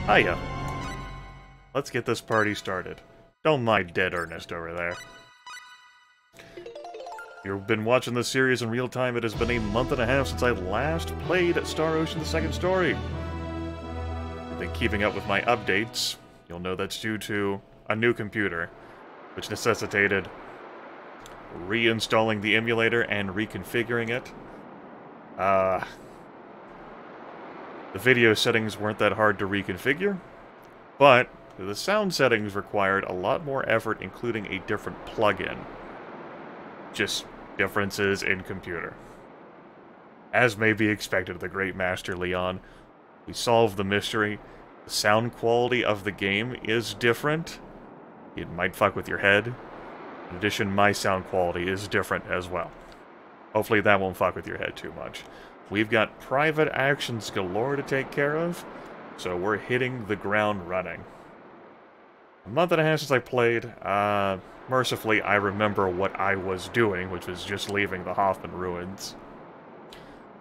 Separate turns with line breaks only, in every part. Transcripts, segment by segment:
Hiya. Let's get this party started. Don't mind dead Ernest over there. You've been watching this series in real time. It has been a month and a half since I last played Star Ocean: The Second Story. I've been keeping up with my updates. You'll know that's due to a new computer, which necessitated reinstalling the emulator and reconfiguring it. The video settings weren't that hard to reconfigure, but the sound settings required a lot more effort, including a different plugin. Just differences in computer. As may be expected of the great Master Leon, we solved the mystery. The sound quality of the game is different. It might fuck with your head. In addition, my sound quality is different as well. Hopefully that won't fuck with your head too much. We've got private actions galore to take care of, so we're hitting the ground running. A month and a half since I played. Mercifully, I remember what I was doing, which was just leaving the Hoffman ruins.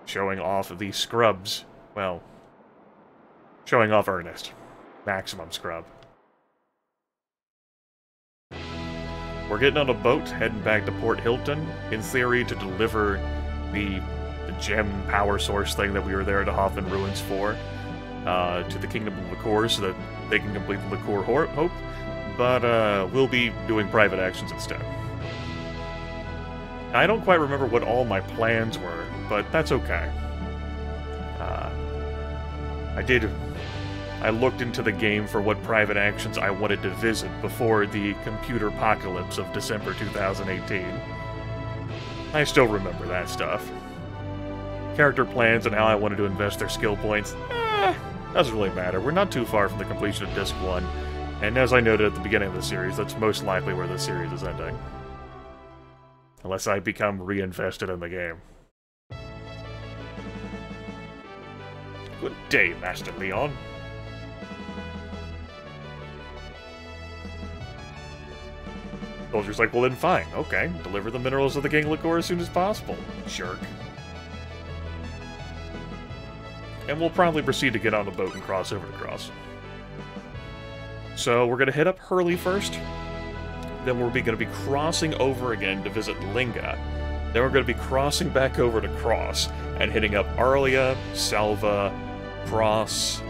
Showing off the scrubs. Well, showing off Ernest. Maximum scrub. We're getting on a boat, heading back to Port Hilton, in theory to deliver the gem power source thing that we were there to Hoffman Ruins for, to the Kingdom of Liqueur so that they can complete the Liqueur Hope, but we'll be doing private actions instead. I don't quite remember what all my plans were, but that's okay. I looked into the game for what private actions I wanted to visit before the computer apocalypse of December 2018. I still remember that stuff. Character plans and how I wanted to invest their skill points, doesn't really matter. We're not too far from the completion of Disc 1, and as I noted at the beginning of the series, that's most likely where the series is ending. Unless I become reinvested in the game. Good day, Master Leon. Soldier's like, well then fine, okay. Deliver the minerals of the King Liqueur as soon as possible. Jerk. And we'll probably proceed to get on the boat and cross over to Cross. So we're going to hit up Hurley first. Then we're going to be crossing over again to visit Linga. Then we're going to be crossing back over to Cross and hitting up Arlia, Salva, Cross,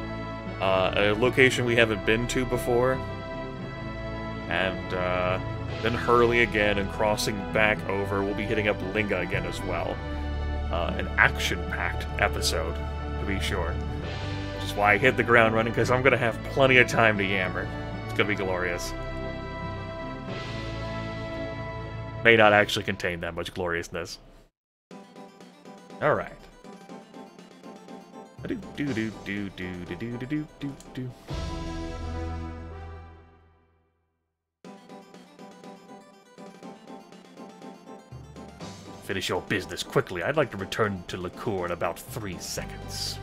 a location we haven't been to before. And then Hurley again and crossing back over. We'll be hitting up Linga again as well. An action-packed episode, to be sure. Which is why I hit the ground running, because I'm going to have plenty of time to yammer. It's going to be glorious. May not actually contain that much gloriousness. Alright. Finish your business quickly. I'd like to return to Liqueur in about 3 seconds.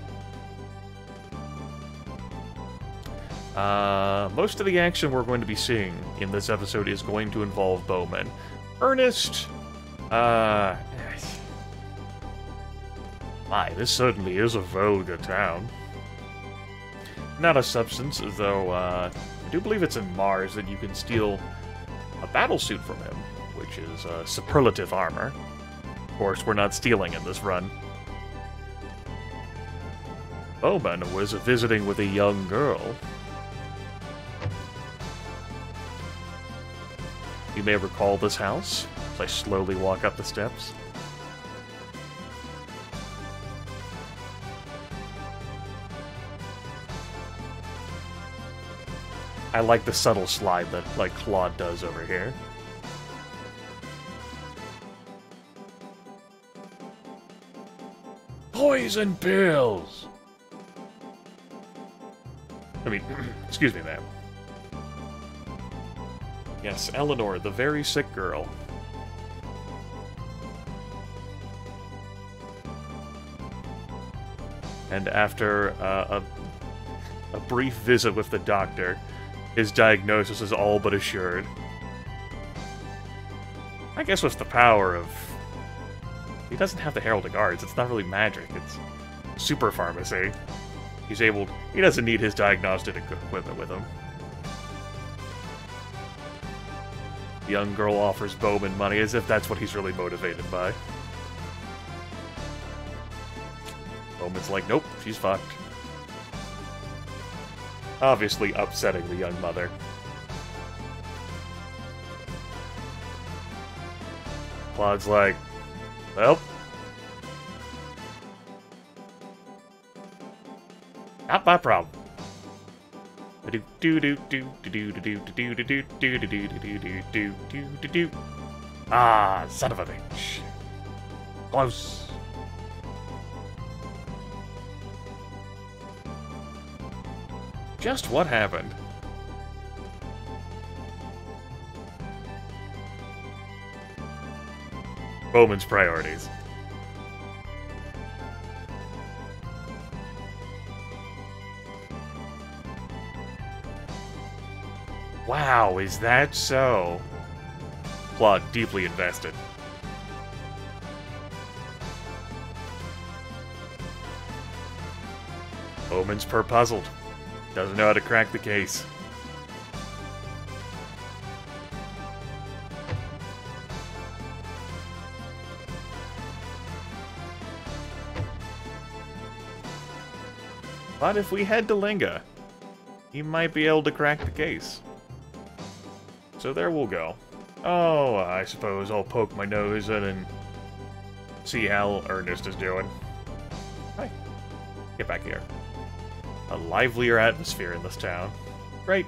Most of the action we're going to be seeing in this episode is going to involve Bowman. Ernest, my, this certainly is a vulgar town. Not a substance, though, I do believe it's in Mars that you can steal a battlesuit from him, which is superlative armor. Of course, we're not stealing in this run. Bowman was visiting with a young girl. You may recall this house as I slowly walk up the steps. I like the subtle slide that, like, Claude does over here. Poison pills! I mean, excuse me, ma'am. Yes, Eleanor, the very sick girl. And after a brief visit with the doctor, his diagnosis is all but assured. I guess with the power of... He doesn't have the Herald of Guards, it's not really magic, it's super pharmacy. He doesn't need his diagnostic equipment with him. The young girl offers Bowman money as if that's what he's really motivated by. Bowman's like, nope, she's fucked. Obviously upsetting the young mother. Claude's like, well, not my problem. Ah, son of a bitch. Close. Just what happened? Bowman's priorities. Wow, is that so? Claude deeply invested. Bowman's puzzled. Doesn't know how to crack the case. But if we head to Linga, he might be able to crack the case. So there we'll go. Oh, I suppose I'll poke my nose in and see how Ernest is doing. Hi. Get back here. A livelier atmosphere in this town. Great.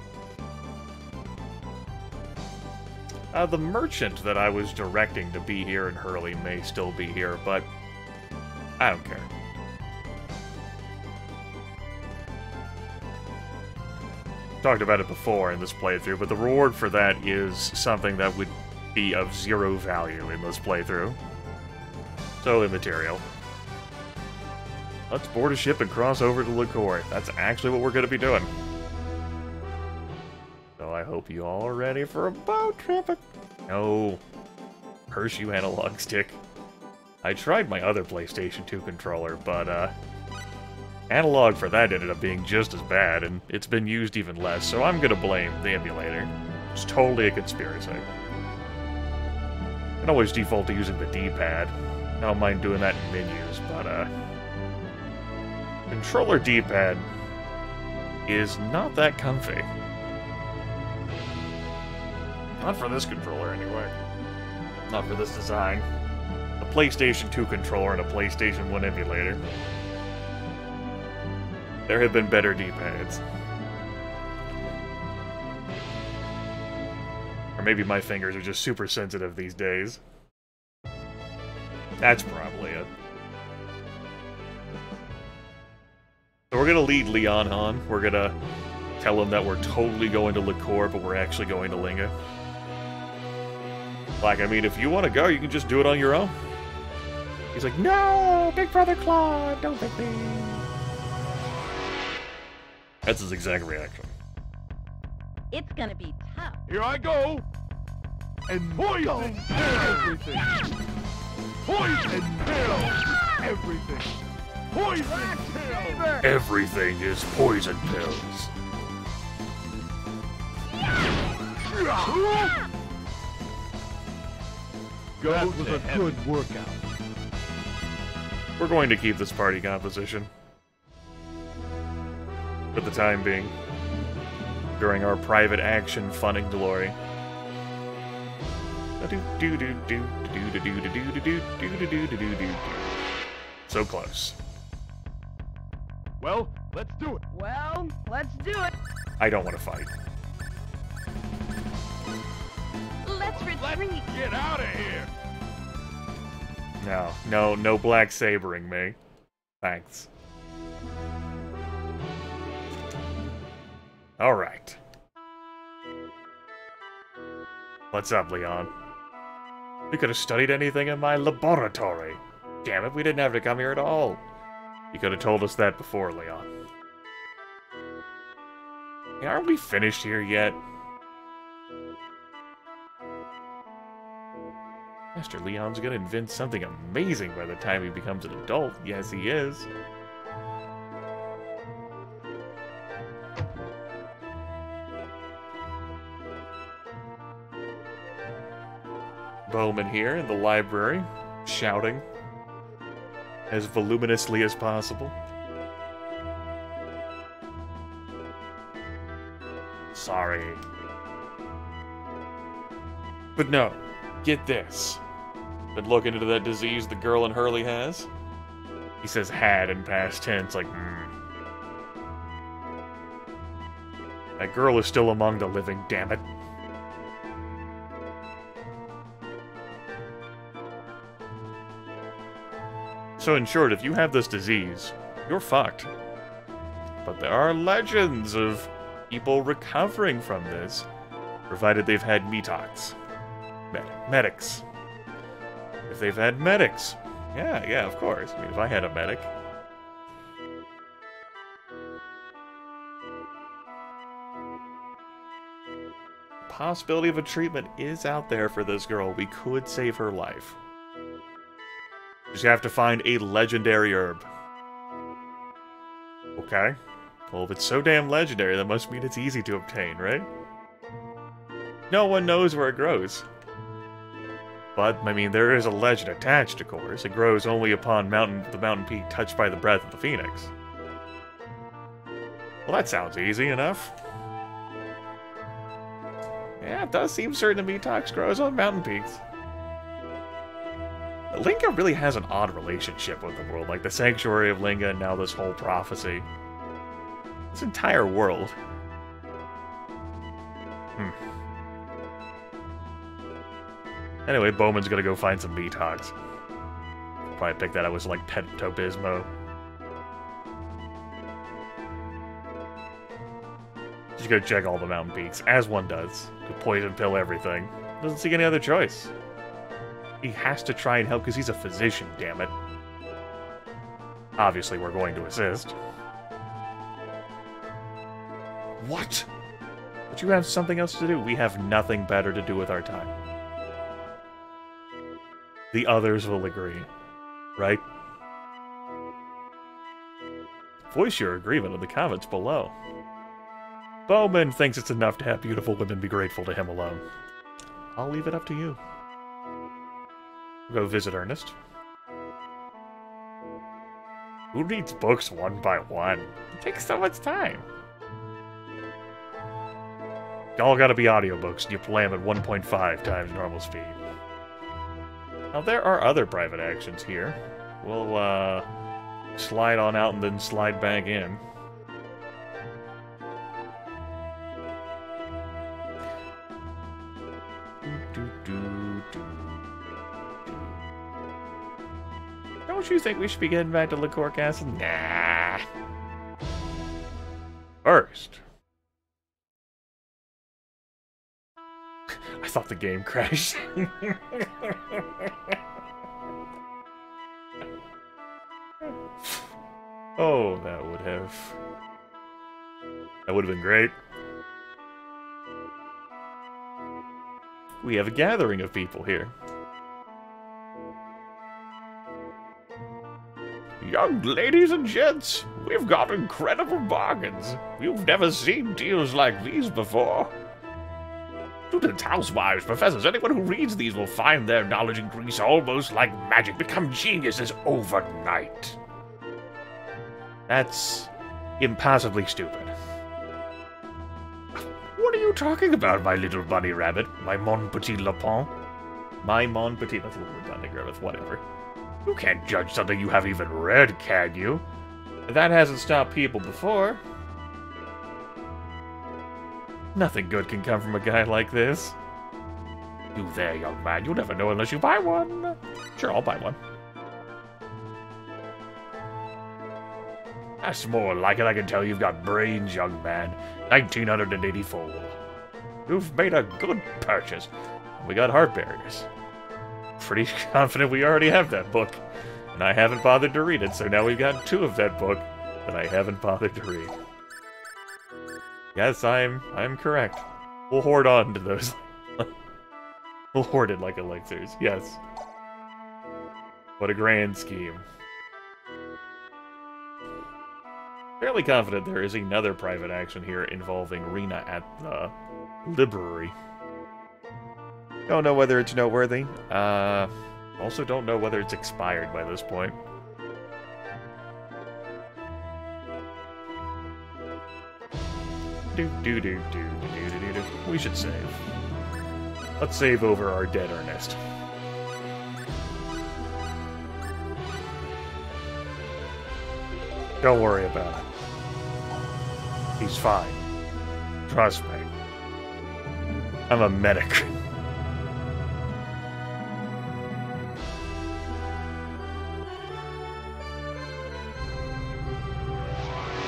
The merchant that I was directing to be here in Hurley may still be here, but I don't care. Talked about it before in this playthrough, but the reward for that is something that would be of zero value in this playthrough. So immaterial. Let's board a ship and cross over to LaCour. That's actually what we're going to be doing. So I hope you all are ready for a boat trip. No. Curse you, analog stick. I tried my other PlayStation 2 controller, but analog for that ended up being just as bad, and it's been used even less, so I'm gonna blame the emulator. It's totally a conspiracy. I can always default to using the D-pad. I don't mind doing that in menus, but controller D-pad is not that comfy. Not for this controller, anyway. Not for this design. A PlayStation 2 controller and a PlayStation 1 emulator. There have been better D-pads. Or maybe my fingers are just super sensitive these days. That's probably it. So we're gonna lead Leon on. We're gonna tell him that we're totally going to LaCour, but we're actually going to Linga. Like, I mean, if you want to go, you can just do it on your own. He's like, no, Big Brother Claude, don't pick me. That's his exact reaction.
It's gonna be tough.
Here I go! And poison everything! Poison pill! Everything! Poison pill!
Everything is poison pills.
That was a good workout.
We're going to keep this party composition. For the time being. During our private action funning glory. So close.
Well, let's do it.
Well, let's do it.
I don't want to fight.
Let's retreat.
Get out of here!
No black sabering me. Thanks. Alright. What's up, Leon? We could have studied anything in my laboratory. Damn it, we didn't have to come here at all. You could have told us that before, Leon. Hey, aren't we finished here yet? Master Leon's gonna invent something amazing by the time he becomes an adult. Yes, he is. Bowman here in the library, shouting as voluminously as possible. Sorry. But no, get this. Been looking into that disease the girl in Hurley has? He says had in past tense, like, That girl is still among the living, damn it. So in short, if you have this disease, you're fucked. But there are legends of people recovering from this, provided they've had metox. Medics. If they've had medics. Yeah, of course. I mean, if I had a medic. Possibility of a treatment is out there for this girl. We could save her life. Just have to find a legendary herb. Okay. Well, if it's so damn legendary, that must mean it's easy to obtain, right? No one knows where it grows. But, I mean, there is a legend attached, of course. It grows only upon the mountain peak touched by the breath of the phoenix. Well, that sounds easy enough. Yeah, it does seem certain that metox grows on mountain peaks. Linga really has an odd relationship with the world, like the Sanctuary of Linga and now this whole prophecy. This entire world. Anyway, Bowman's gonna go find some metox. Probably pick that up as like Pepto-Bismol. Just go check all the mountain peaks, as one does. To poison pill everything. Doesn't see any other choice. He has to try and help because he's a physician, damn it. Obviously, we're going to assist. What? But you have something else to do. We have nothing better to do with our time. The others will agree, right? Voice your agreement in the comments below. Bowman thinks it's enough to have beautiful women be grateful to him alone. I'll leave it up to you. Go visit Ernest. Who reads books one by one? It takes so much time. Y'all gotta be audiobooks, and you play them at 1.5 times normal speed. Now, there are other private actions here. We'll, slide on out and then slide back in. Don't you think we should be getting back to Liqueur Castle? Nah. First. I thought the game crashed. Oh, that would have been great. We have a gathering of people here. Young ladies and gents, we've got incredible bargains. You've never seen deals like these before. Students, housewives, professors, anyone who reads these will find their knowledge increase almost like magic, become geniuses overnight. That's impossibly stupid. What are you talking about, my little bunny rabbit? My mon petit lapin? My mon petit... That's a little redundant, Grimith. Whatever. You can't judge something you haven't even read, can you? That hasn't stopped people before. Nothing good can come from a guy like this. You there, young man. You'll never know unless you buy one. Sure, I'll buy one. That's more like it. I can tell you've got brains, young man. 1984. You've made a good purchase. We got heart barriers. Pretty confident we already have that book. And I haven't bothered to read it, so now we've got 2 of that book that I haven't bothered to read. Yes, I'm correct. We'll hoard on to those. We'll hoard it like elixirs, yes. What a grand scheme. Fairly confident there is another private action here involving Rena at the library. Don't know whether it's noteworthy. Also don't know whether it's expired by this point. We should save. Let's save over our dead Ernest. Don't worry about it. He's fine. Trust me. I'm a medic.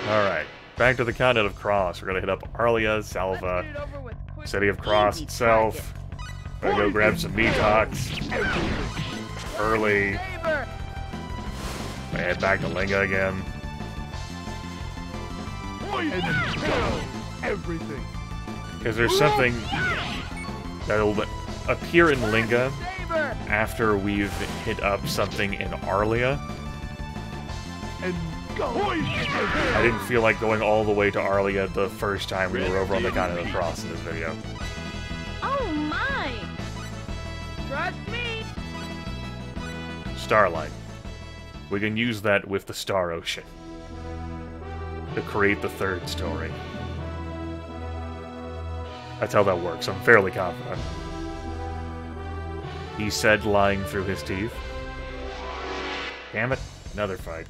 Alright, back to the continent of Cross. We're gonna hit up Arlia, Salva, City of Cross itself. Gonna go grab some Meatox. Early. Head back to Linga again.
Everything.
Because there's something that'll appear in Linga after we've hit up something in Arlia.
And go.
I didn't feel like going all the way to Arlia the first time we were over on the continent of Cross in this video.
Oh my! Trust me!
Starlight. We can use that with the Star Ocean to create the third story. That's how that works. I'm fairly confident. He said, lying through his teeth. Damn it. Another fight.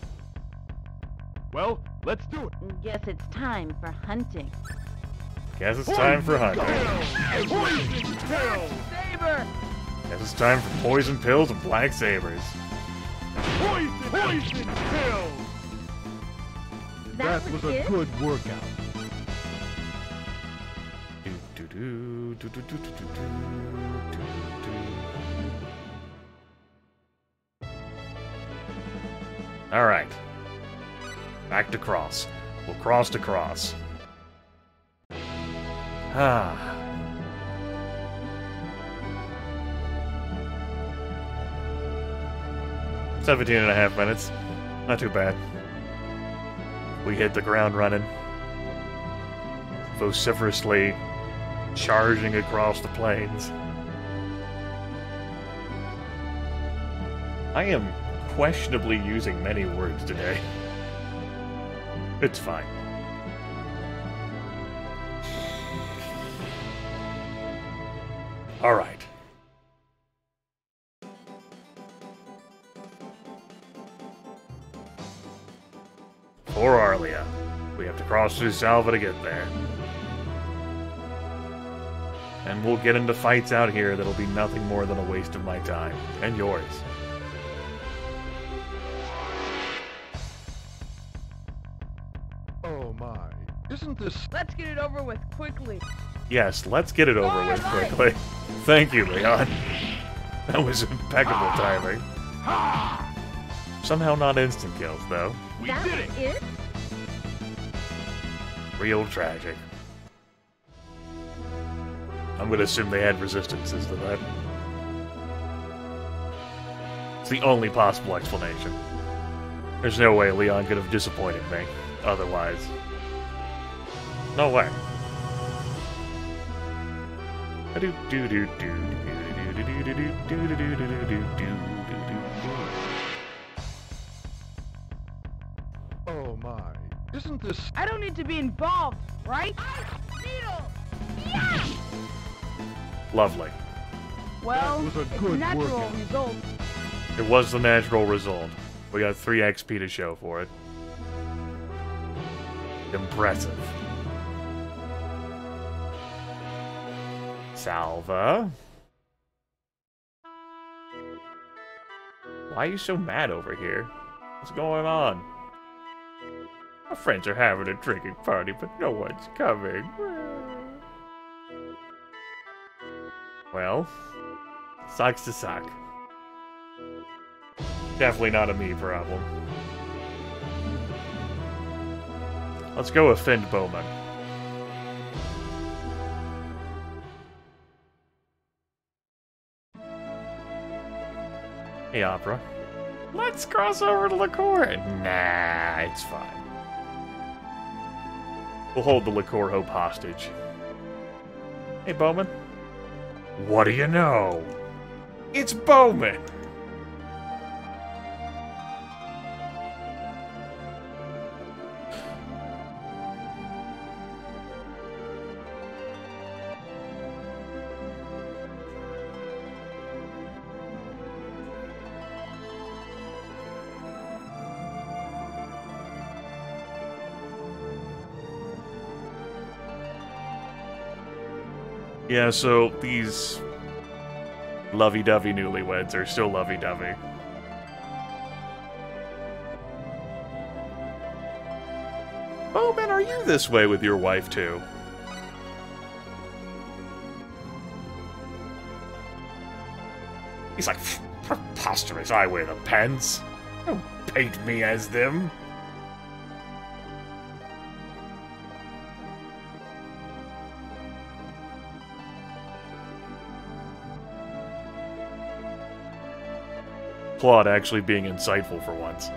Well, let's do it.
Guess it's time for hunting.
Guess it's time for hunting.
Poison pills.
Saber!
Guess it's time for poison pills and black sabers.
Poison pills. That was a good workout.
Alright. Back to Cross. We'll cross to Cross. Ah. "17.5 minutes. Not too bad. We hit the ground running. Vociferously charging across the plains. I am questionably using many words today. It's fine. Alright. For Arlia. We have to cross through Salva to get there. And we'll get into fights out here that'll be nothing more than a waste of my time. And yours.
Oh my. Isn't this...
Let's get it over with quickly.
Yes, let's get it over with quickly. Thank you, Leon. That was impeccable timing. Somehow not instant kills, though.
We
That
did it!
it?
Real tragic. I'm gonna assume they had resistances to that. It's the only possible explanation. There's no way Leon could have disappointed me otherwise. No way.
Oh my. Isn't this...
I don't need to be involved, right? Needle! Yes!
Lovely.
Well,
That was a
it's
good
natural
workout.
result.
It was the natural result. We got 3 XP to show for it. Impressive. Salva? Why are you so mad over here? What's going on? My friends are having a drinking party, but no one's coming. Well, sucks to suck. Definitely not a me problem. Let's go offend Bowman. Hey, Opera. Let's cross over to Liquor. Nah, it's fine. We'll hold the Liquor Hope hostage. Hey, Bowman. What do you know? It's Bowman! Yeah, so these lovey-dovey newlyweds are still lovey-dovey. Bowman, are you this way with your wife, too? He's like, preposterous, I wear the pants. Don't paint me as them. Claude actually being insightful for once.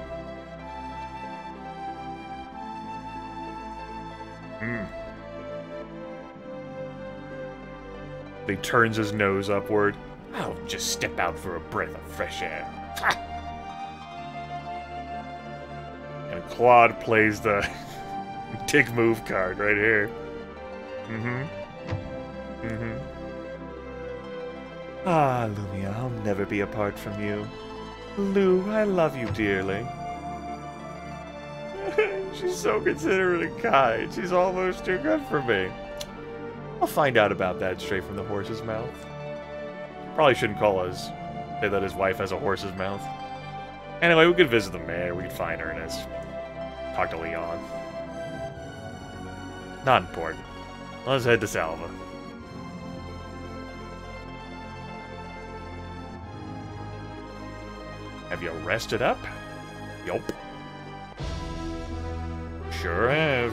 He turns his nose upward. I'll just step out for a breath of fresh air. Ha! And Claude plays the dick move card right here. Ah, Lumia, I'll never be apart from you. Lou, I love you dearly. She's so considerate and kind. She's almost too good for me. I'll find out about that straight from the horse's mouth. Probably shouldn't say that his wife has a horse's mouth. Anyway, we could visit the mayor, we could find Ernest. Talk to Leon. Not important. Let's head to Salva. Have you rested up? Yup. Sure have.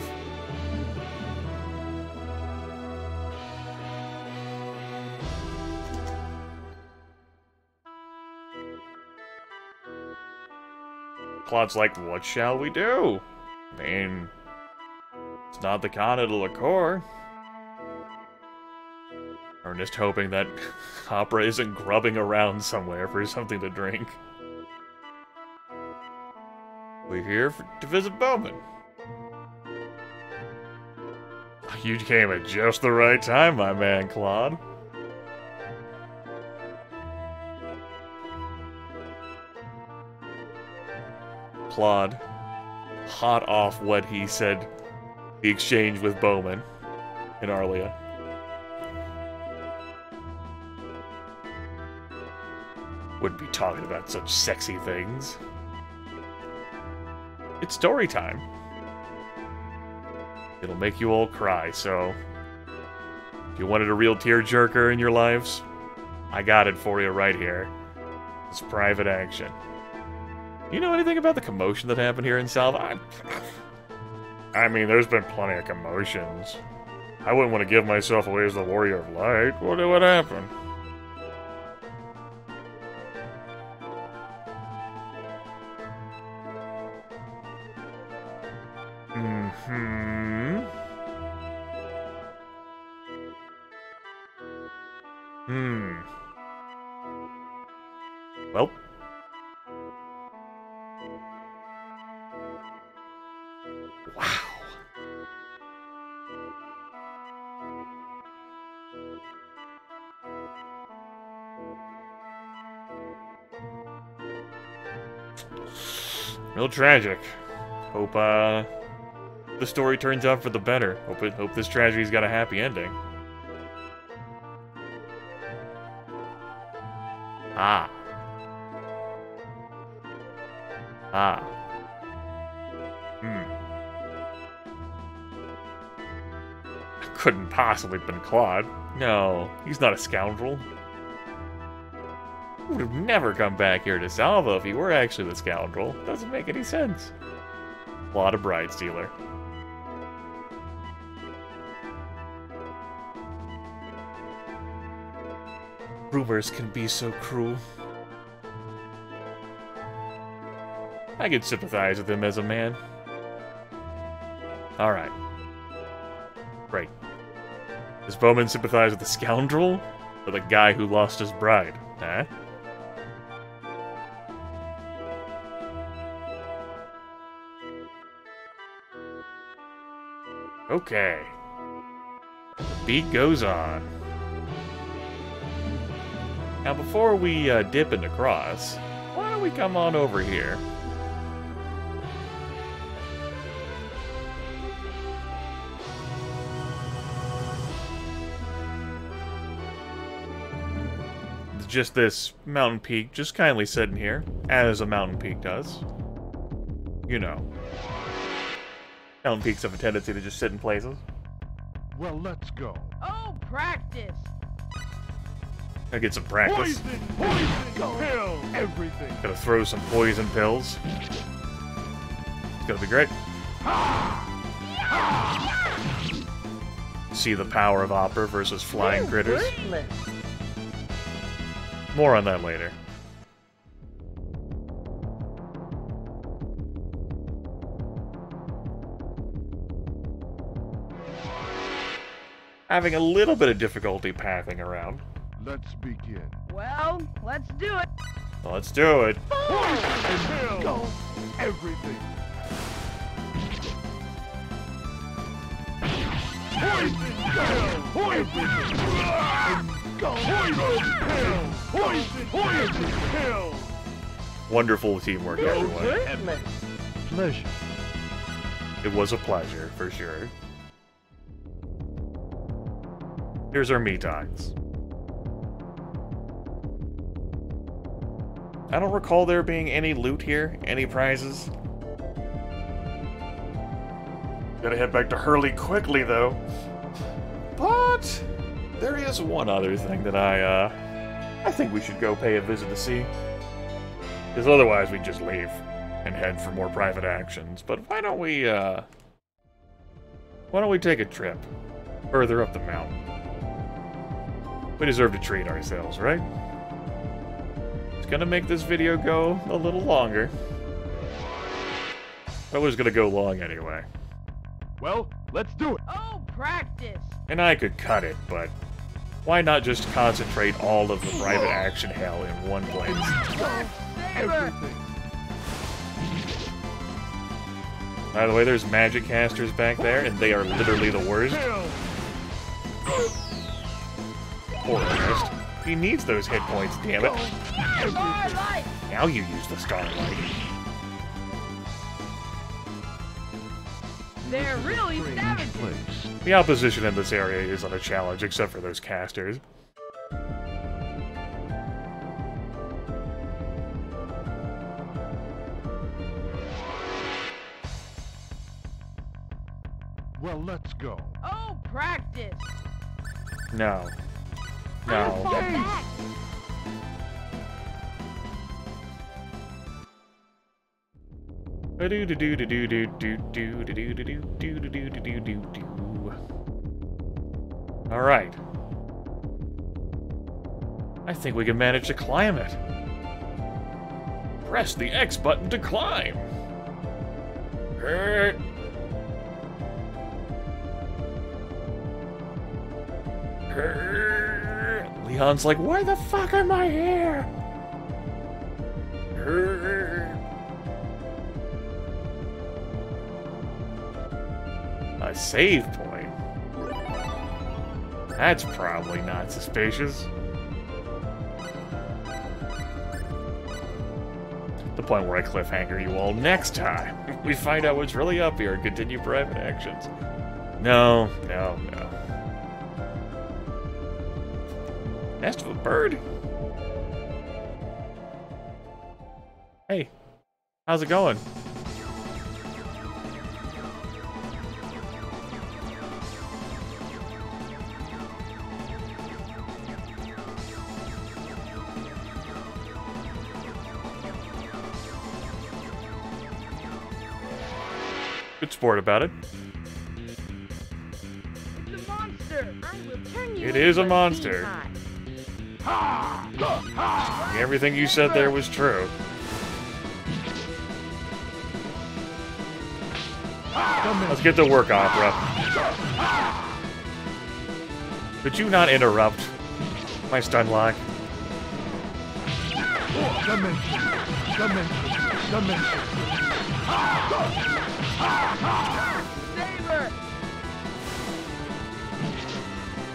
Claude's like, what shall we do? I mean, it's not the Con de la Cour. Ernest hoping that Opera isn't grubbing around somewhere for something to drink. We're here to visit Bowman. You came at just the right time, my man, Claude. Claude, hot off what he said, the exchange with Bowman and Arlia. Wouldn't be talking about such sexy things. It's story time. It'll make you all cry, so if you wanted a real tearjerker in your lives, I got it for you right here. It's private action. You know anything about the commotion that happened here in Salva? I mean, there's been plenty of commotions. I wouldn't want to give myself away as the Warrior of Light. What happened? Well. Wow. Real tragic. Hope, the story turns out for the better. Hope this tragedy's got a happy ending. Ah. Couldn't possibly have been Claude. No, he's not a scoundrel. He would have never come back here to Salva if he were actually the scoundrel. Doesn't make any sense. Claude, a bride stealer. Rumors can be so cruel. I could sympathize with him as a man. Alright. Great. Does Bowman sympathize with the scoundrel? For the guy who lost his bride, huh? Okay. The beat goes on. Now before we dip into cross, why don't we come on over here? Just this mountain peak, just kindly sitting here, as a mountain peak does. You know. Mountain peaks have a tendency to just sit in places.
Well, let's go.
Oh, practice.
Gotta get some practice.
Poison, pill, everything.
Gotta throw some poison pills. It's gonna be great. See the power of opera versus flying critters. More on that later. Having a little bit of difficulty pathing around.
Let's begin.
Well, let's do it.
Well, let's do it.
Poison, pill, everything. Poison, pill, everything. Poison, pill. Poison pill!
Wonderful teamwork, everyone.
Pleasure.
It was a pleasure, for sure. Here's our Metox. I don't recall there being any loot here, any prizes. Gotta head back to Hurley quickly, though. But there is one other thing that I think we should go pay a visit to see. Because otherwise we'd just leave and head for more private actions. But why don't we take a trip further up the mountain? We deserve to treat ourselves, right? It's gonna make this video go a little longer. It was gonna go long anyway.
Well, let's do it.
Oh, practice.
And I could cut it, but why not just concentrate all of the private action hell in one place?
Saber.
Everything.
By the way, there's magic casters back there, and they are literally the worst.
Pill.
Poor Ernest. He needs those hit points, damn it.
Starlight.
Now you use the starlight.
They're really
Strange
savages.
place.
The opposition in this area isn't a challenge, except for those casters.
Well, let's go.
Oh, practice.
No.
Fall
No.
back.
Alright. I think we can manage to climb it. Press the X button to climb. Leon's like, why the fuck am I here? A save point? That's probably not suspicious. The point where I cliffhanger you all next time. We find out what's really up here and continue private actions. No. Nest of a bird? Hey, how's it going? Good sport about it.
It's a monster. I will turn you
It is a
into
monster.
beehive.
Everything you said there was true. Let's get to work, Opera. Could you not interrupt? My stun lock.
Dimension.
Saber!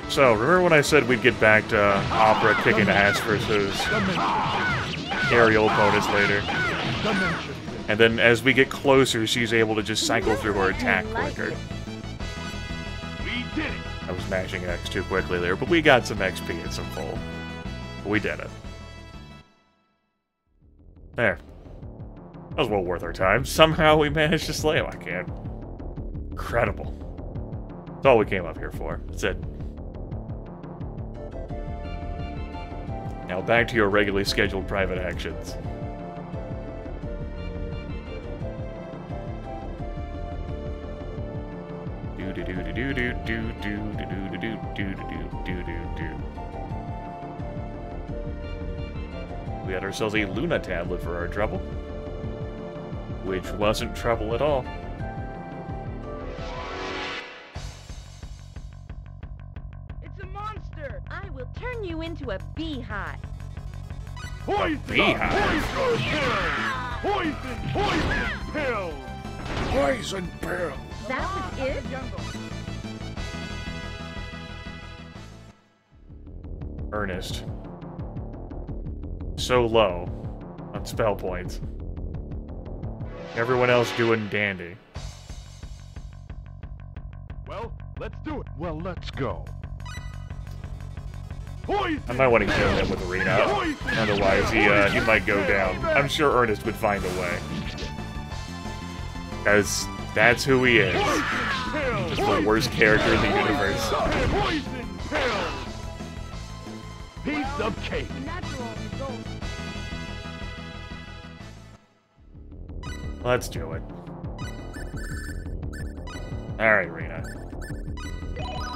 So, remember when I said we'd get back to Opera kicking ass versus aerial opponents later?
Dimension.
And then as we get closer, she's able to just cycle through her attack quicker.
We did it.
I was mashing X too quickly there, but we got some XP and some full. We did it. There. That was well worth our time. Somehow we managed to slay him. I can't. Incredible. That's all we came up here for. That's it. Now back to your regularly scheduled private actions. We had ourselves a Luna tablet for our trouble, which wasn't trouble at all.
It's a monster!
I will turn you into a beehive.
Poison.
Beehive.
Poison pill.
Poison pill.
That was it?
Jungle.
Ernest. So low on spell points. Everyone else doing dandy.
Well, let's do it. Well, let's go. Poison.
I might want to kill him with Arena. Otherwise, he might go down. I'm sure Ernest would find a way. Because that's who he is. Just the worst character in the universe.
Poison pill. Piece of cake.
Natural result.
Let's do it. Alright, Rena.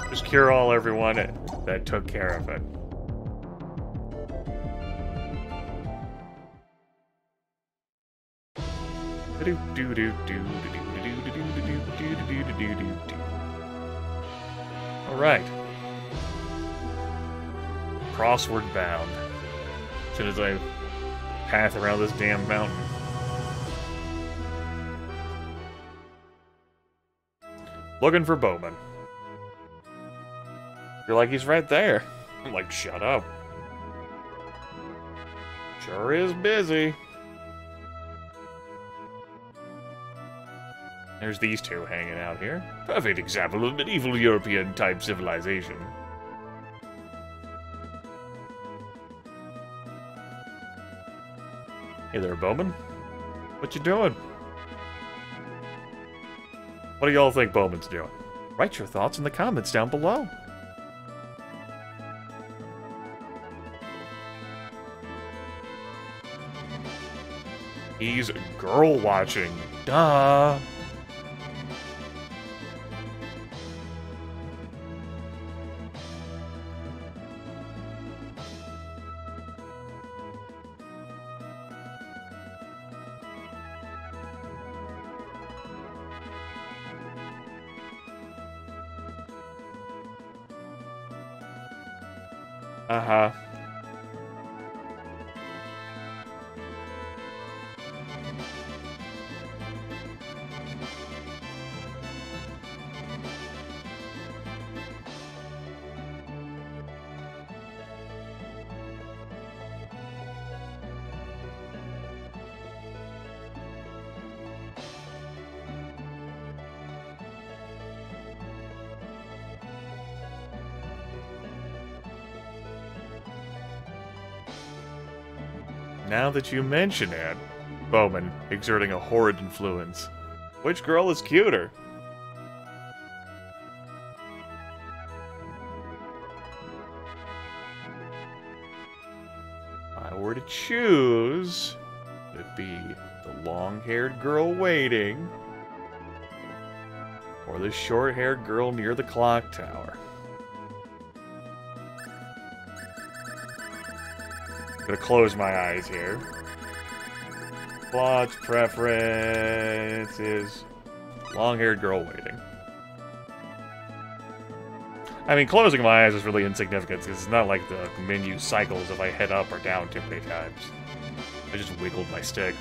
Just cure all everyone that took care of it. Alright. Crossward bound. As soon as I path around this damn mountain. Looking for Bowman. You're like, he's right there. I'm like, shut up. Sure is busy. There's these two hanging out here. Perfect example of medieval European-type civilization. Hey there, Bowman. What you doing? What do y'all think Bowman's doing? Write your thoughts in the comments down below. He's girl watching. Duh. Uh-huh. Now that you mention it, Bowman, exerting a horrid influence. Which girl is cuter? If I were to choose, it'd be the long-haired girl waiting, or the short-haired girl near the clock tower. I'm gonna close my eyes here. Claude's preference is long-haired girl waiting. I mean, closing my eyes is really insignificant because it's not like the menu cycles if I head up or down too many times. I just wiggled my stick.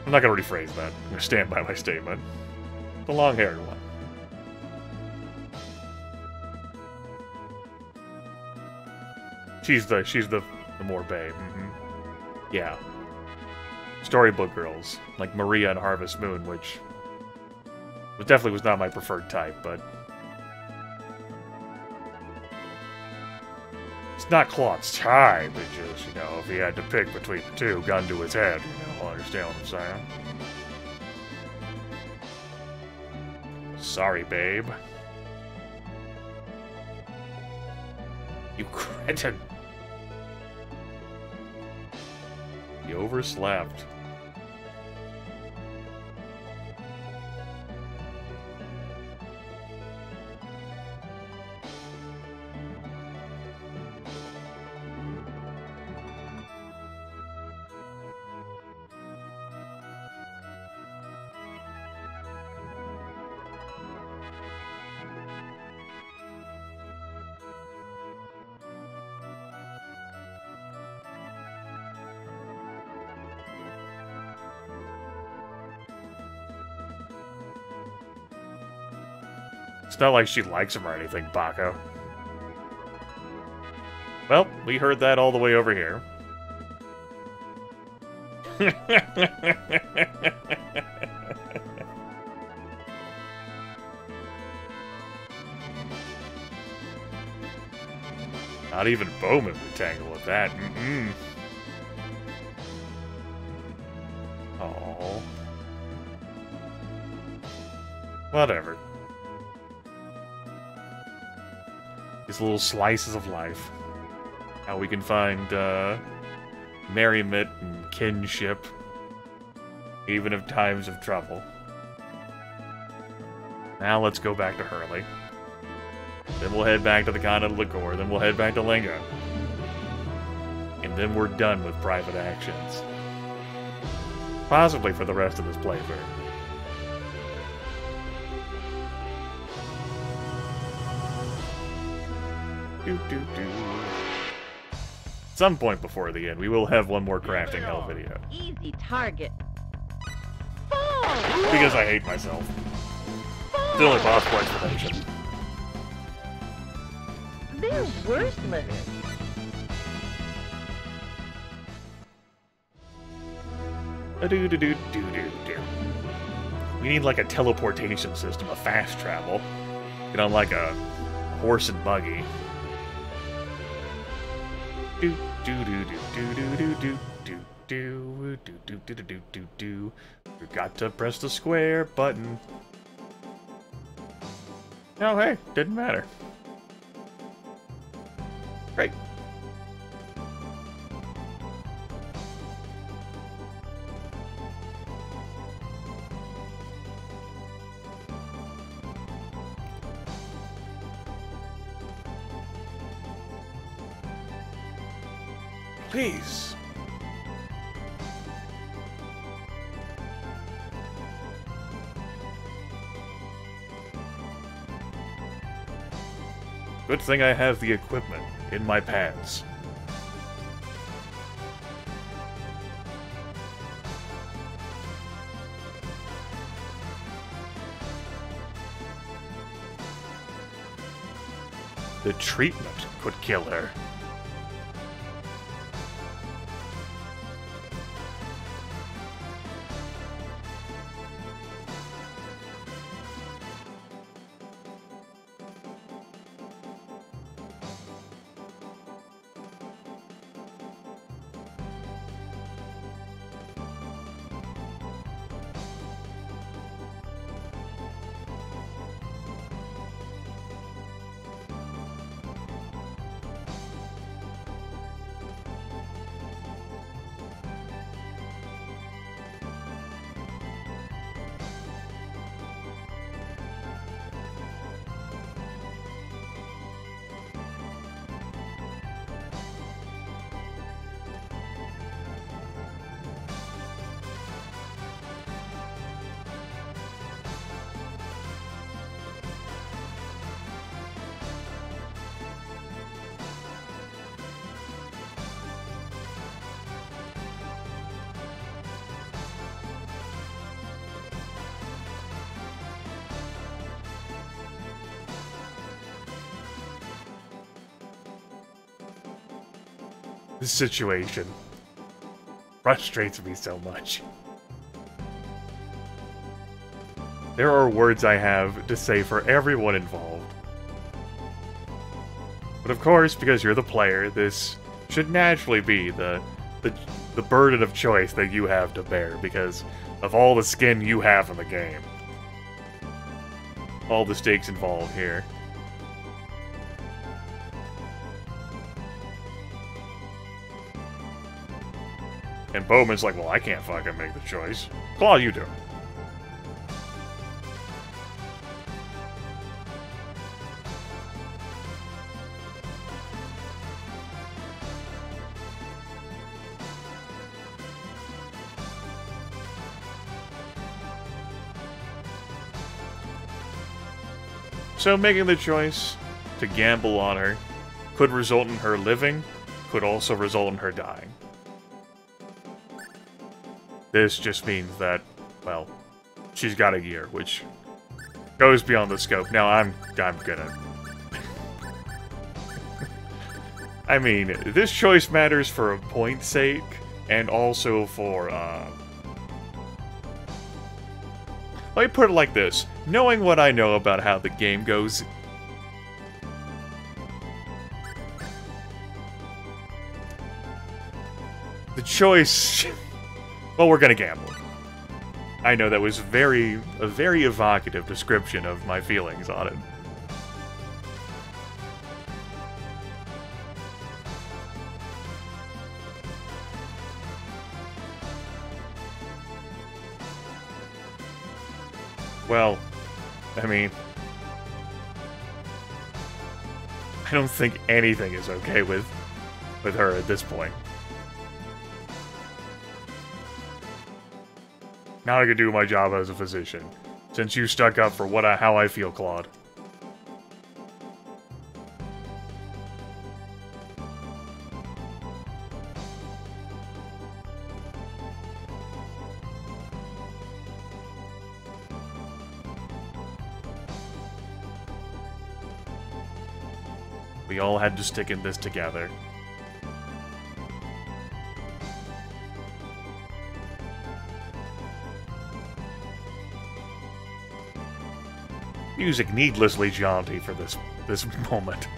I'm not going to rephrase that. I'm going to stand by my statement. The long-haired one. She's the more babe. Yeah. Storybook girls, like Maria and Harvest Moon, which definitely was not my preferred type, but it's not Claude's type. It's just, you know, if he had to pick between the two, gun to his head, you know, understand what I'm saying? Sorry, babe. You cretin. You overslept. It's not like she likes him or anything, Baka. Well, we heard that all the way over here. Not even Bowman would tangle with that. Oh. Whatever. These little slices of life. How we can find merriment and kinship, even in times of trouble. Now let's go back to Hurley. Then we'll head back to the Continental Liquor. Then we'll head back to Linga. And then we're done with private actions. Possibly for the rest of this playthrough. At some point before the end, we will have one more crafting hell video.
Easy target.
Because I hate myself. It's the only possible explanation.
They're worthless.
We need like a teleportation system, a fast travel. Get on like a horse and buggy. Do do do do do do do do do do do do do do do. Forgot to press the square button. Oh hey, didn't matter. Great. Please. Good thing I have the equipment in my pants. The treatment could kill her. This situation frustrates me so much. There are words I have to say for everyone involved. But of course, because you're the player, this should naturally be the burden of choice that you have to bear, because of all the skin you have in the game. All the stakes involved here. And Bowman's like, well, I can't fucking make the choice. Claude, you do. So making the choice to gamble on her could result in her living, could also result in her dying. This just means that, well, she's got a year, which goes beyond the scope. Now I'm gonna... I mean, this choice matters for a point's sake, and also for, let me put it like this. Knowing what I know about how the game goes... The choice... Well, we're gonna gamble. I know that was a very evocative description of my feelings on it. Well, I mean, I don't think anything is okay with her at this point. Now I can do my job as a physician, since you stuck up for how I feel, Claude. We all had to stick in this together. Music needlessly jaunty for this moment.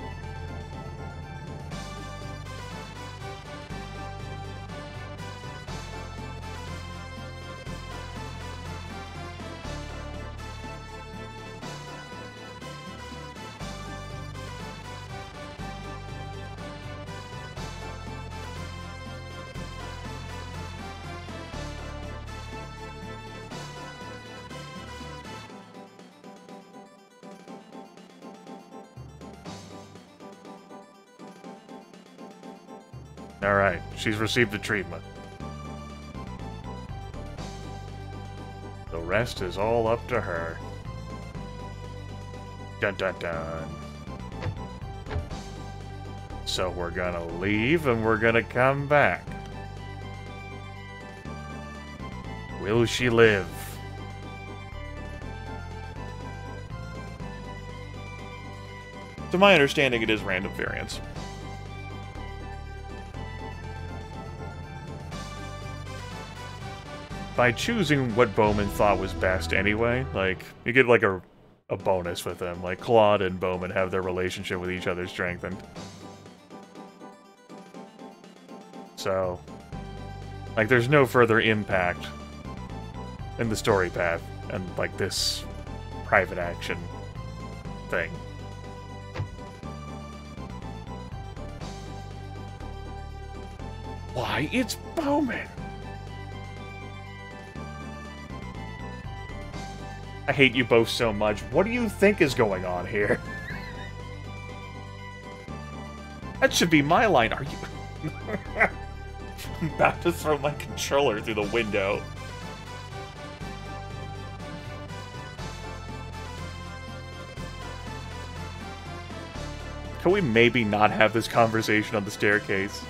Alright, she's received the treatment. The rest is all up to her. Dun dun dun. So we're gonna leave and we're gonna come back. Will she live? To my understanding, it is random variance. By choosing what Bowman thought was best anyway, like, you get like a bonus with them. Like, Claude and Bowman have their relationship with each other strengthened. So, like, there's no further impact in the story path and, like, this private action thing. Why, it's Bowman! I hate you both so much. What do you think is going on here? That should be my line. Are you... I'm about to throw my controller through the window. Can we maybe not have this conversation on the staircase?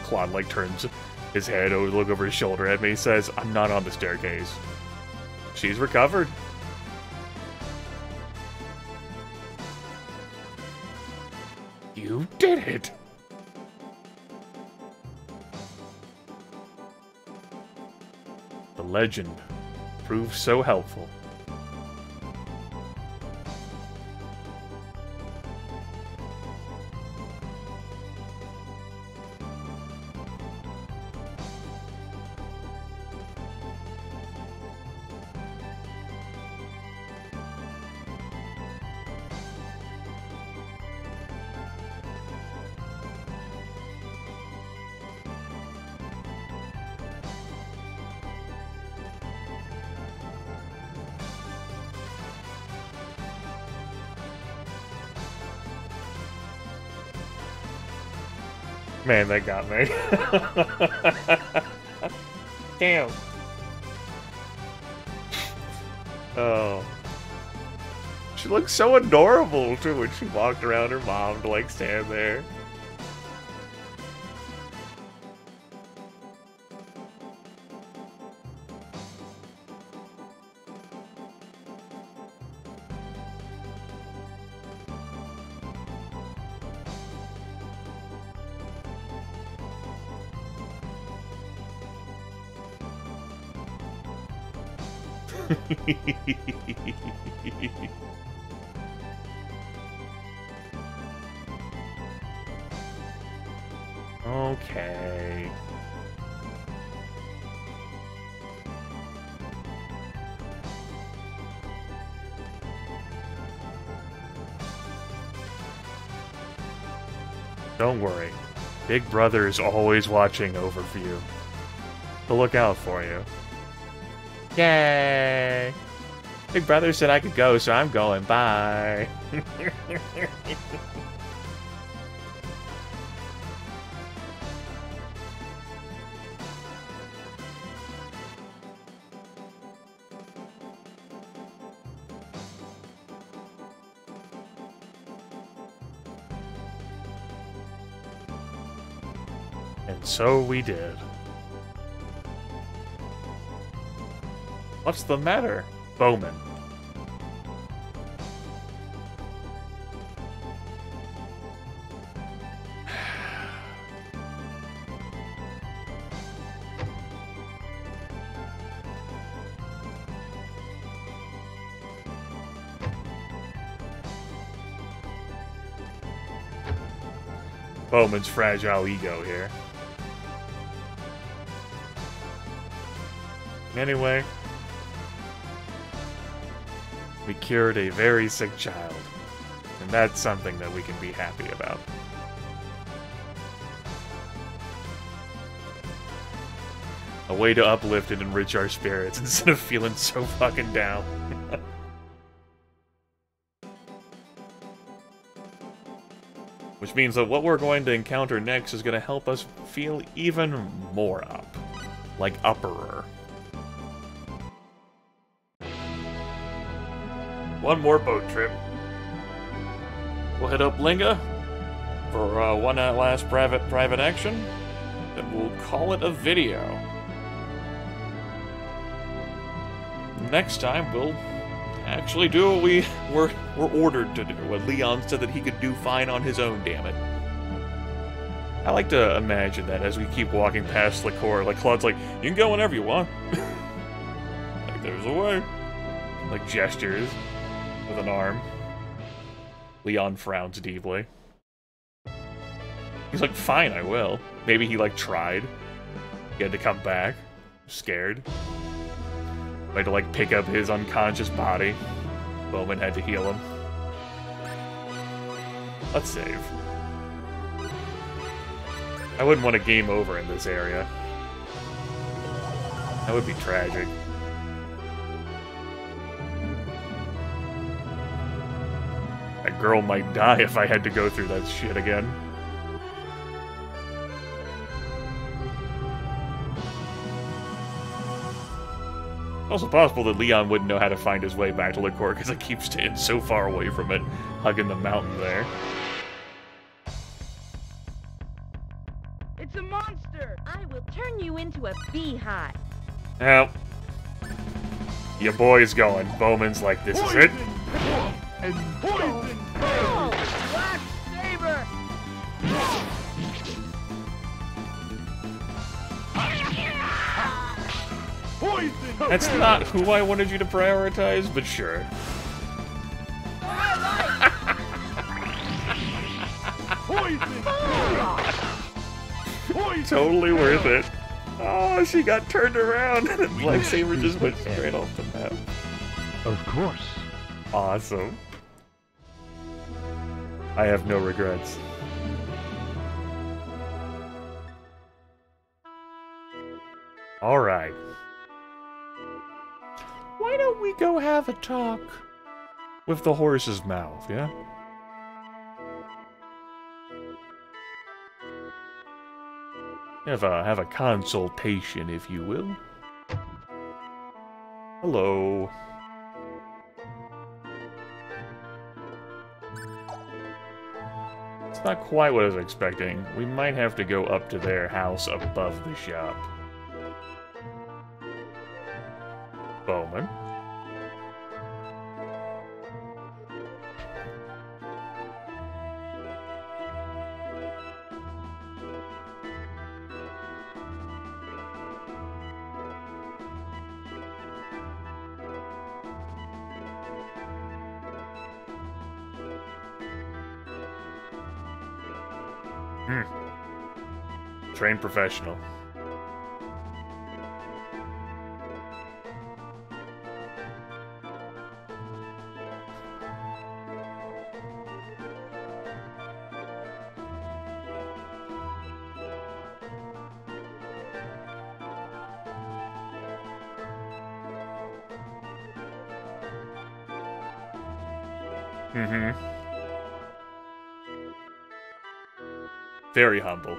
Claude, like, turns his head over to look over his shoulder at me, says, I'm not on the staircase. She's recovered. You did it! legend proved so helpful. Man, that got me. Damn. Oh. She looked so adorable, too, when she walked around her mom to, like, stand there. Okay. Don't worry. Big Brother is always watching over you. To look out for you. Yay! Big Brother said I could go, so I'm going. Bye. And so we did. What's the matter, Bowman? Bowman's fragile ego here. Anyway, we cured a very sick child, and that's something that we can be happy about. A way to uplift and enrich our spirits instead of feeling so fucking down. Which means that what we're going to encounter next is going to help us feel even more up. Like upperer. One more boat trip. We'll hit up Linga for one last private action. Then we'll call it a video. Next time, we'll actually do what we were ordered to do. What Leon said that he could do fine on his own, damn it. I like to imagine that as we keep walking past Liqueur, like Claude's like, you can go whenever you want. Like, there's a way. Like, gestures with an arm. Leon frowns deeply. He's like, fine, I will. Maybe he, like, tried. He had to come back. Scared. Had to, like, pick up his unconscious body. Bowman had to heal him. Let's save. I wouldn't want a game over in this area. That would be tragic. That girl might die if I had to go through that shit again. Also possible that Leon wouldn't know how to find his way back to Liqueur because it keeps staying so far away from it, hugging the mountain there.
It's a monster!
I will turn you into a beehive.
Well, your boy's going. Bowman's like, this is it.
And poison
Oh! Black Saber!
poison
That's not who I wanted you to prioritize, but sure. Totally worth it. Oh, she got turned around and Lightsaber just went straight off the map.
Of course.
Awesome. I have no regrets. Alright. Why don't we go have a talk with the horse's mouth, yeah? Have a consultation, if you will. Hello. It's not quite what I was expecting. We might have to go up to their house above the shop. Bowman. Trained professional. Very humble.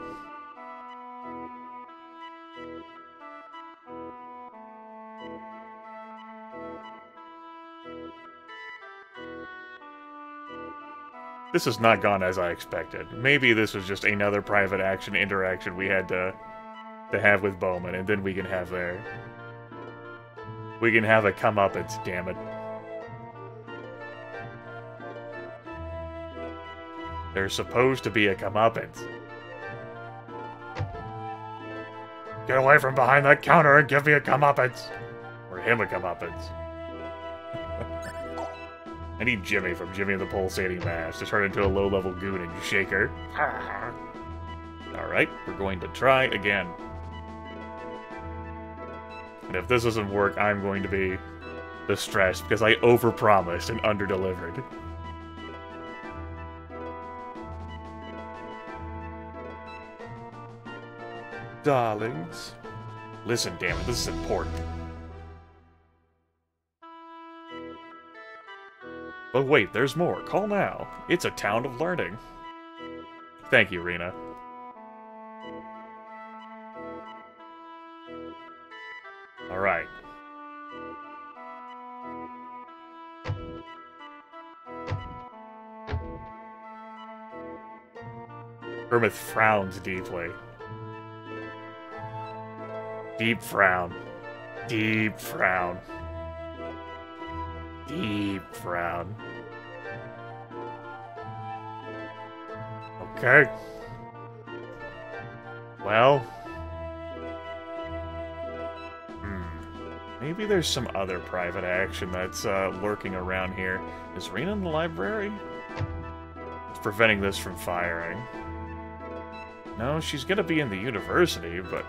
This has not gone as I expected. Maybe this was just another private action interaction we had to have with Bowman, and then we can have their... We can have a comeuppance, damn it. There's supposed to be a comeuppance. Get away from behind that counter and give me a comeuppance! Or him a comeuppance. I need Jimmy from Jimmy and the Pulsating Mass to turn into a low-level goon and shake her. Alright, we're going to try again. And if this doesn't work, I'm going to be distressed because I overpromised and underdelivered. Darlings. Listen, damn it, this is important. But wait, there's more. Call now. It's a town of learning. Thank you, Rena. Alright. Grimith frowns deeply. Deep frown. Deep frown. Deep frown. Okay. Well. Maybe there's some other private action that's lurking around here. Is Rena in the library? It's preventing this from firing. No, she's gonna be in the university, but...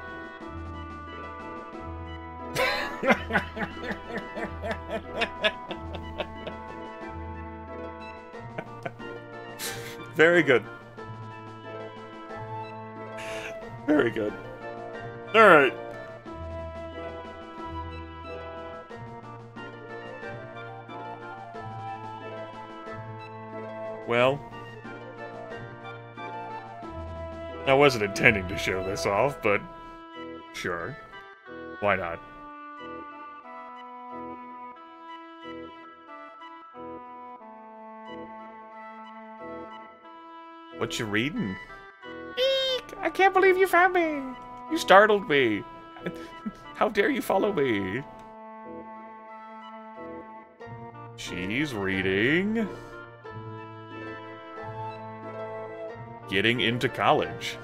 Very good. Very good. Alright. Well, I wasn't intending to show this off, but sure. Why not? What you reading? Eek! I can't believe you found me! You startled me! How dare you follow me? She's reading... Getting into college.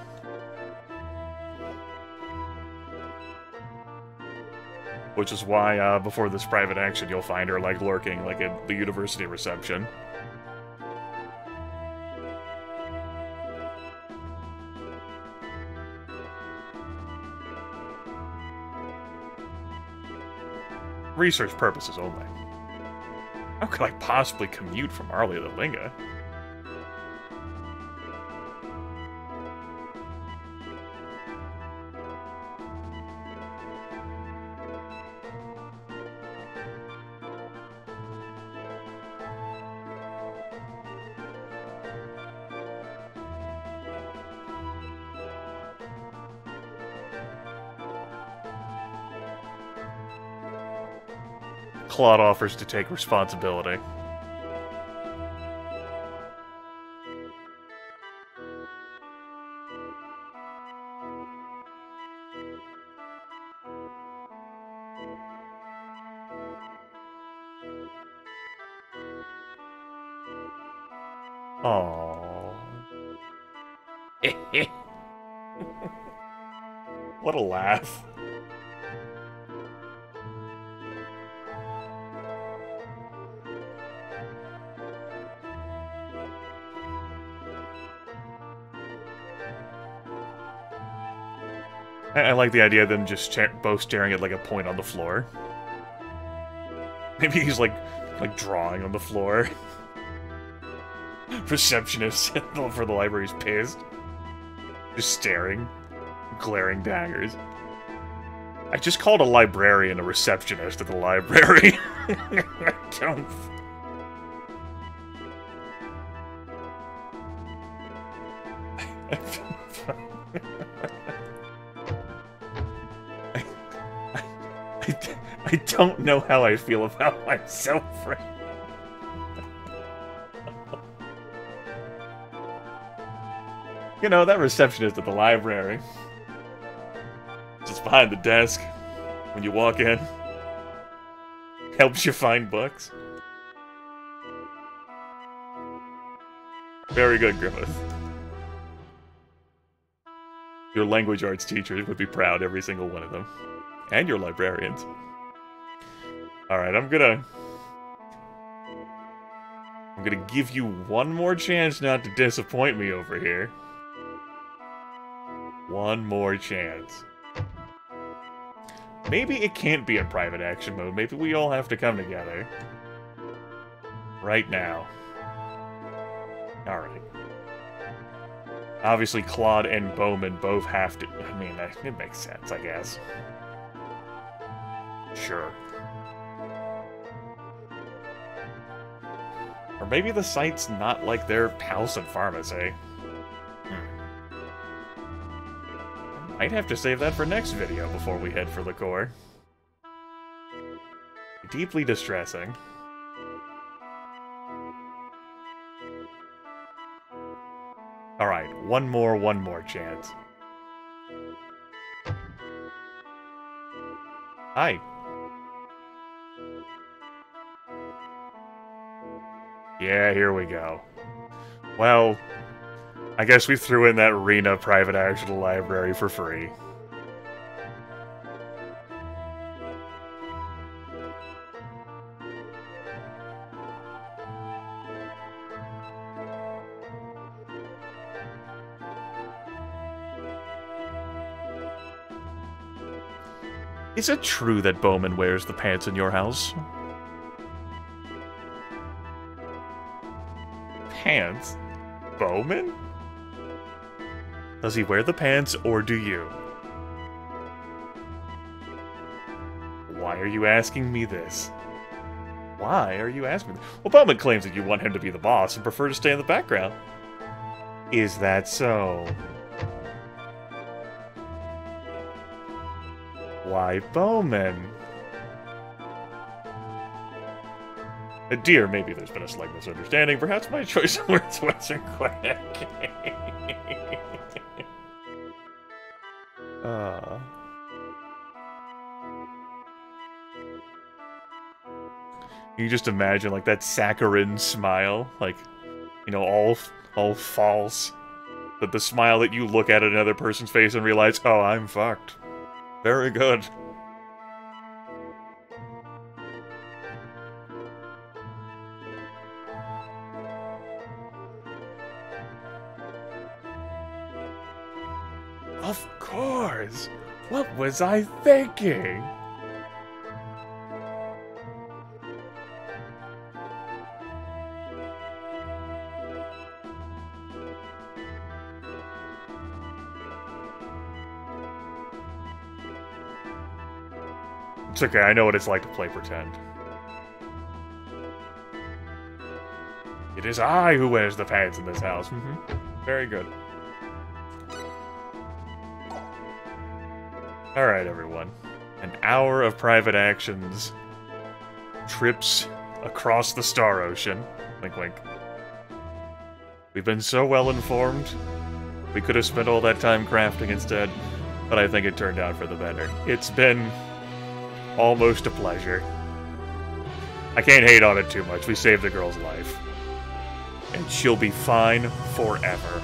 Which is why, before this private action, you'll find her, like, lurking, like, at the university reception. Research purposes only. How could I possibly commute from Arlia to Linga? Claude offers to take responsibility. Aww. What a laugh. I like the idea of them just both staring at, like, a point on the floor. Maybe he's, like drawing on the floor. Receptionist for the library's pissed. Just staring. Glaring daggers. I just called a librarian a receptionist at the library. I don't... I don't know how I feel about myself right now. You know, that receptionist at the library. Just behind the desk. When you walk in. Helps you find books. Very good, Grimith. Your language arts teachers would be proud, every single one of them. And your librarians. Alright, I'm gonna give you one more chance not to disappoint me over here. One more chance. Maybe it can't be in private action mode. Maybe we all have to come together. Right now. Alright. Obviously, Claude and Bowman both have to... I mean, it makes sense, I guess. Sure. Or maybe the site's not like their house and pharmacy. Might have to save that for next video before we head for the core. Deeply distressing. Alright, one more chance. Hi. Yeah, here we go. Well, I guess we threw in that Rena private action library for free. Is it true that Bowman wears the pants in your house? Pants? Bowman? Does he wear the pants, or do you? Why are you asking me this? Why are you asking me this? Well, Bowman claims that you want him to be the boss and prefer to stay in the background. Is that so? Why Bowman? Dear, maybe there's been a slight misunderstanding. Perhaps my choice of words wasn't quite accurate. You just imagine, like, that saccharine smile, like, you know, all false. But the smile that you look at another person's face and realize, oh, I'm fucked. Very good. Of course! What was I thinking? It's okay, I know what it's like to play pretend. It is I who wears the pants in this house. Very good. Alright, everyone. An hour of private actions. Trips across the Star Ocean. Wink, wink. We've been so well informed. We could have spent all that time crafting instead, but I think it turned out for the better. It's been almost a pleasure. I can't hate on it too much. We saved the girl's life. And she'll be fine forever.